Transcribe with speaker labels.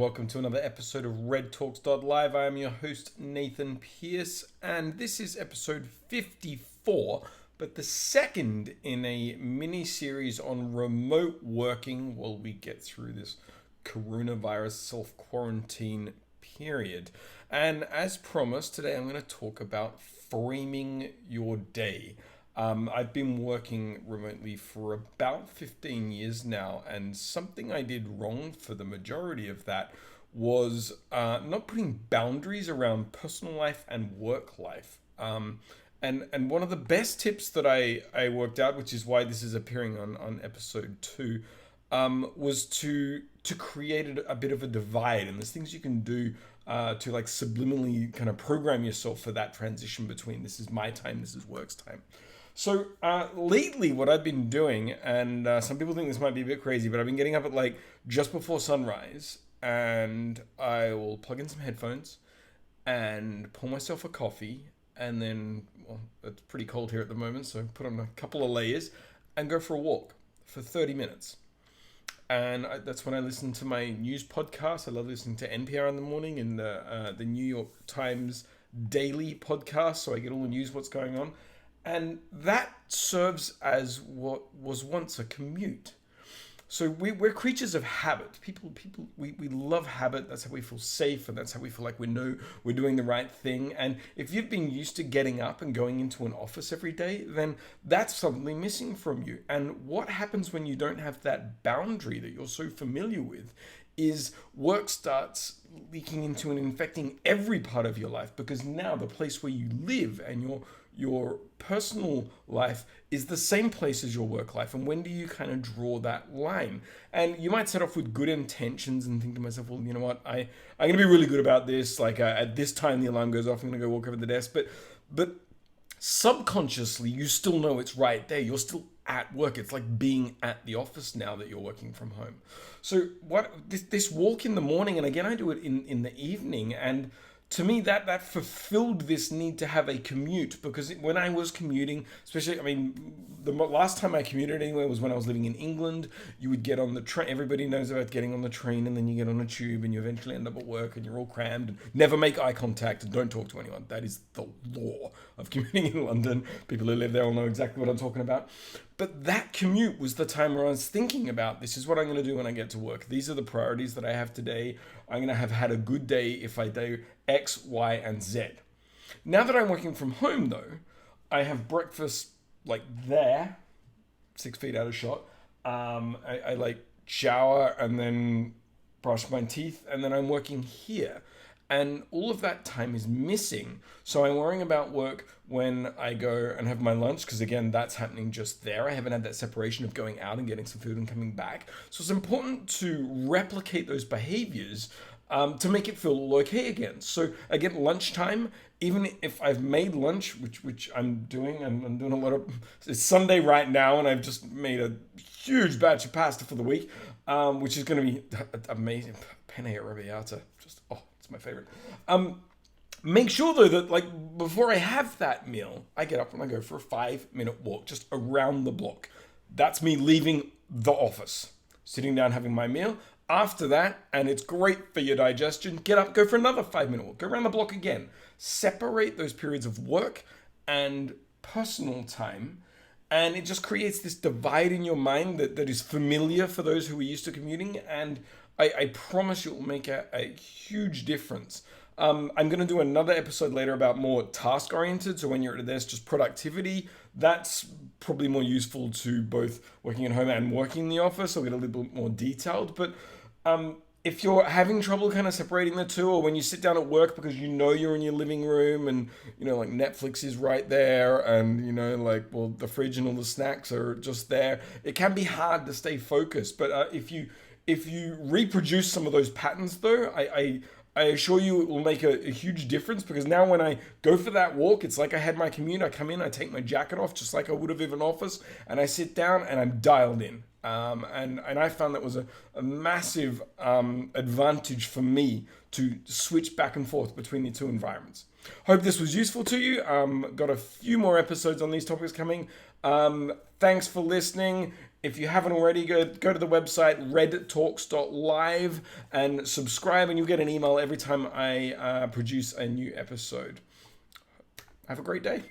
Speaker 1: welcome to another episode of REDtalks.live. I am your host, Nathan Pierce, and this is episode 54, but the second in a mini-series on remote working while we get through this coronavirus self-quarantine period. And as promised, today I'm going to talk about framing your day. I've been working remotely for about 15 years now, and something I did wrong for the majority of that was not putting boundaries around personal life and work life. And one of the best tips that I worked out, which is why this is appearing on episode 2, was to create a bit of a divide. And there's things you can do to like subliminally kind of program yourself for that transition between this is my time, this is work's time. So lately what I've been doing, and some people think this might be a bit crazy, but I've been getting up at like just before sunrise, and I will plug in some headphones and pour myself a coffee, and then, well, it's pretty cold here at the moment, so put on a couple of layers and go for a walk for 30 minutes. And that's when I listen to my news podcast. I love listening to NPR in the morning and the New York Times daily podcast, so I get all the news, what's going on. And that serves as what was once a commute. So we're creatures of habit. We love habit. That's how we feel safe, and that's how we feel like we know we're doing the right thing. And if you've been used to getting up and going into an office every day, then that's suddenly missing from you. And what happens when you don't have that boundary that you're so familiar with is work starts leaking into and infecting every part of your life, because now the place where you live and your personal life is the same place as your work life. And when do you kind of draw that line? And you might set off with good intentions and think to myself, well, you know what, I'm going to be really good about this. Like at this time the alarm goes off, I'm going to go walk over the desk. But subconsciously, you still know it's right there. You're still at work. It's like being at the office now that you're working from home. So this walk in the morning, and again, I do it in the evening, and to me, that fulfilled this need to have a commute, because when I was commuting, especially, I mean, the last time I commuted anyway was when I was living in England. You would get on the train. Everybody knows about getting on the train, and then you get on a tube, and you eventually end up at work, and you're all crammed, and never make eye contact, and don't talk to anyone. That is the law of commuting in London. People who live there will know exactly what I'm talking about. But that commute was the time where I was thinking about, this is what I'm going to do when I get to work. These are the priorities that I have today. I'm going to have had a good day if I do X, Y, and Z. Now that I'm working from home, though, I have breakfast like there, 6 feet out of shot. I like shower and then brush my teeth, and then I'm working here. And all of that time is missing. So I'm worrying about work when I go and have my lunch, because again, that's happening just there. I haven't had that separation of going out and getting some food and coming back. So it's important to replicate those behaviors to make it feel all okay again. So again, lunchtime, even if I've made lunch, which I'm doing, and I'm doing a lot of, it's Sunday right now, and I've just made a huge batch of pasta for the week, which is going to be amazing. Penne arrabbiata, just, it's my favorite. Make sure though that like before I have that meal, I get up and I go for a 5-minute walk just around the block. That's me leaving the office, sitting down, having my meal. After that, and it's great for your digestion, get up, go for another 5-minute walk, go around the block again. Separate those periods of work and personal time, and it just creates this divide in your mind that is familiar for those who are used to commuting, and I promise you it will make a huge difference. I'm going to do another episode later about more task-oriented, so when you're at a desk, just productivity. That's probably more useful to both working at home and working in the office. I'll get a little bit more detailed. But if you're having trouble kind of separating the two, or when you sit down at work because you know you're in your living room and, you know, like Netflix is right there and, you know, like, well, the fridge and all the snacks are just there, it can be hard to stay focused. But if you reproduce some of those patterns, though, I assure you it will make a huge difference, because now when I go for that walk, it's like I had my commute. I come in, I take my jacket off just like I would have in an office, and I sit down and I'm dialed in. And I found that was a massive advantage for me to switch back and forth between the two environments. Hope this was useful to you. Got a few more episodes on these topics coming. Thanks for listening. If you haven't already, go to the website REDtalks.live and subscribe, and you'll get an email every time I produce a new episode. Have a great day.